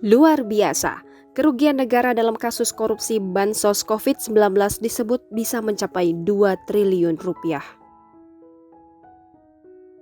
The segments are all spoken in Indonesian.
Luar biasa, kerugian negara dalam kasus korupsi bansos COVID-19 disebut bisa mencapai 2 triliun rupiah.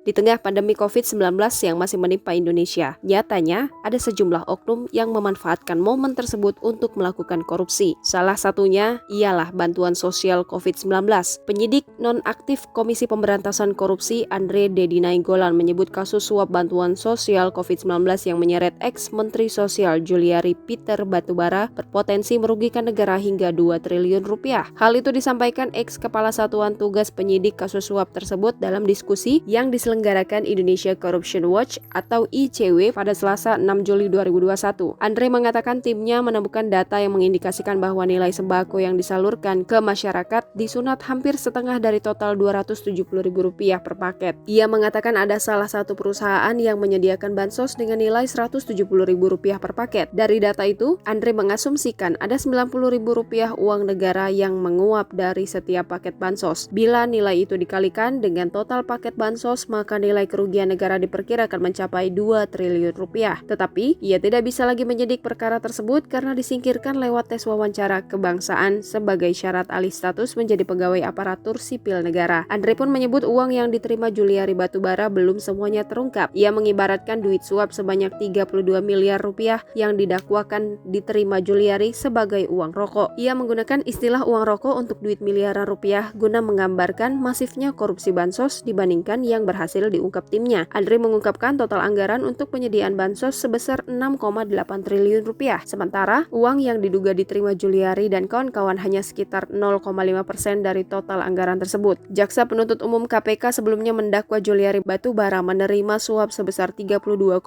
Di tengah pandemi COVID-19 yang masih menimpa Indonesia, nyatanya ada sejumlah oknum yang memanfaatkan momen tersebut untuk melakukan korupsi. Salah satunya ialah bantuan sosial COVID-19. Penyidik nonaktif Komisi Pemberantasan Korupsi Andre Dedi Nainggolan menyebut kasus suap bantuan sosial COVID-19 yang menyeret ex-Menteri Sosial Juliari Peter Batubara berpotensi merugikan negara hingga 2 triliun rupiah. Hal itu disampaikan ex-Kepala Satuan Tugas Penyidik kasus suap tersebut dalam diskusi yang diselenggarakan Indonesia Corruption Watch atau ICW pada Selasa 6 Juli 2021. Andre mengatakan timnya menemukan data yang mengindikasikan bahwa nilai sembako yang disalurkan ke masyarakat disunat hampir setengah dari total Rp270.000 per paket. Ia mengatakan ada salah satu perusahaan yang menyediakan bansos dengan nilai Rp170.000 per paket. Dari data itu, Andre mengasumsikan ada Rp90.000 uang negara yang menguap dari setiap paket bansos. Bila nilai itu dikalikan dengan total paket bansos, maka nilai kerugian negara diperkirakan mencapai 2 triliun rupiah. Tetapi, ia tidak bisa lagi menyidik perkara tersebut karena disingkirkan lewat tes wawancara kebangsaan sebagai syarat alih status menjadi pegawai aparatur sipil negara. Andre pun menyebut uang yang diterima Juliari Batubara belum semuanya terungkap. Ia mengibaratkan duit suap sebanyak 32 miliar rupiah yang didakwakan diterima Juliari sebagai uang rokok. Ia menggunakan istilah uang rokok untuk duit miliaran rupiah guna menggambarkan masifnya korupsi bansos dibandingkan yang berhasil diungkap timnya. Andre mengungkapkan total anggaran untuk penyediaan bansos sebesar 6,8 triliun rupiah. Sementara, uang yang diduga diterima Juliari dan kawan-kawan hanya sekitar 0,5% dari total anggaran tersebut. Jaksa Penuntut Umum KPK sebelumnya mendakwa Juliari Batubara menerima suap sebesar 32,4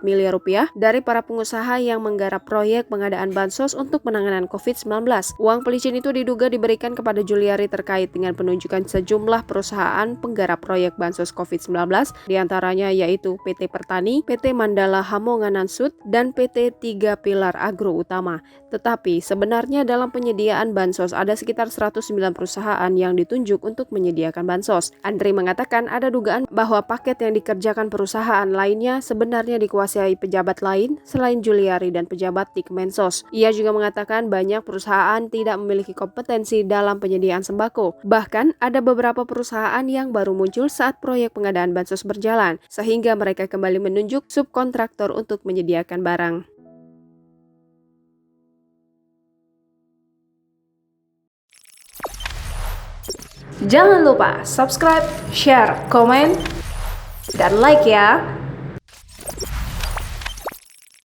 miliar rupiah dari para pengusaha yang menggarap proyek pengadaan bansos untuk penanganan COVID-19. Uang pelicin itu diduga diberikan kepada Juliari terkait dengan penunjukan sejumlah perusahaan penggarap proyek bansos COVID-19, diantaranya yaitu PT Pertani, PT Mandala Hamonganan Sud, dan PT Tiga Pilar Agro Utama. Tetapi sebenarnya dalam penyediaan bansos ada sekitar 109 perusahaan yang ditunjuk untuk menyediakan bansos. Andre mengatakan ada dugaan bahwa paket yang dikerjakan perusahaan lainnya sebenarnya dikuasai pejabat lain selain Juliari dan pejabat di Kemensos. Ia juga mengatakan banyak perusahaan tidak memiliki kompetensi dalam penyediaan sembako. Bahkan ada beberapa perusahaan yang baru muncul saat proyek pengadaan bansos berjalan, sehingga mereka kembali menunjuk subkontraktor untuk menyediakan barang. Jangan lupa subscribe, share, komen, dan like ya!